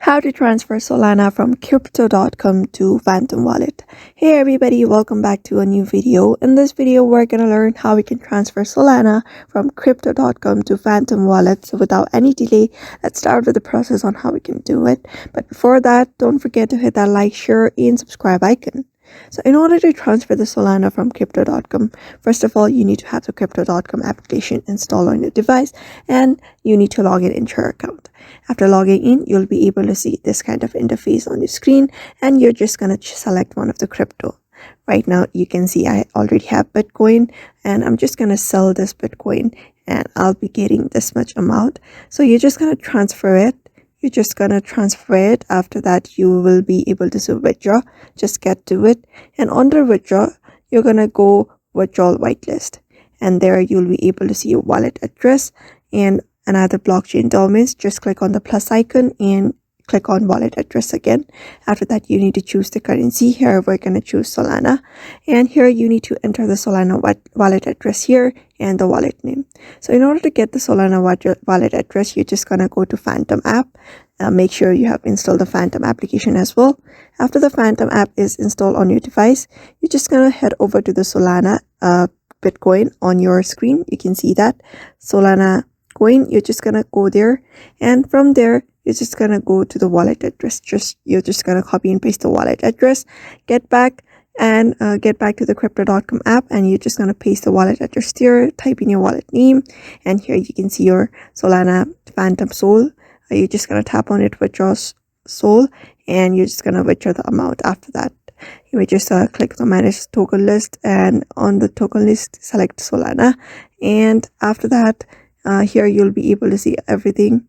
How to transfer Solana from crypto.com to Phantom Wallet. Hey everybody, welcome back to a new video. In this video, we're going to learn how we can transfer Solana from crypto.com to Phantom Wallet. So without any delay, let's start with the process on how we can do it. But before that, don't forget to hit that like, share, and subscribe icon. So in order to transfer the Solana from crypto.com, first of all, you need to have the crypto.com application installed on your device and you need to log in into your account. After logging in, you'll be able to see this kind of interface on your screen and you're just going to select one of the crypto. Right now, you can see I already have Bitcoin and I'm just going to sell this Bitcoin and I'll be getting this much amount. So you're just going to transfer it. You're just going to transfer it. After that, you will be able to see withdraw. Just get to it. And under withdraw, you're going to go withdrawal whitelist. And there you'll be able to see your wallet address and another blockchain domains. Just click on the plus icon and click on wallet address again. After that, you need to choose the currency. Here we're going to choose Solana, and here you need to enter the Solana wallet address here and the wallet name. So in order to get the Solana wallet address, you're just going to go to Phantom app. Make sure you have installed the Phantom application as well. After the Phantom app is installed on your device, you're just going to head over to the Solana Bitcoin on your screen. You can see that Solana coin. You're just going to go there, and from there you're just going to go to the wallet address. You're just going to copy and paste the wallet address, get back to the crypto.com app, and you're just going to paste the wallet address here, type in your wallet name, and here you can see your Solana Phantom Sol. You're just going to tap on it, withdraw Sol, and you're just going to withdraw the amount. After that, you may just click the manage token list, and on the token list select Solana, and after that here you'll be able to see everything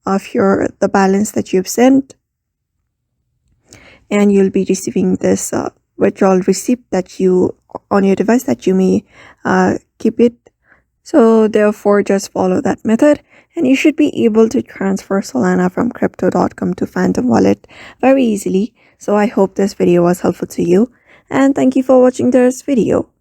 of the balance that you've sent, and you'll be receiving this withdrawal receipt that you on your device that you may keep it. So therefore, just follow that method and you should be able to transfer Solana from crypto.com to Phantom Wallet very easily. So I hope this video was helpful to you, and thank you for watching this video.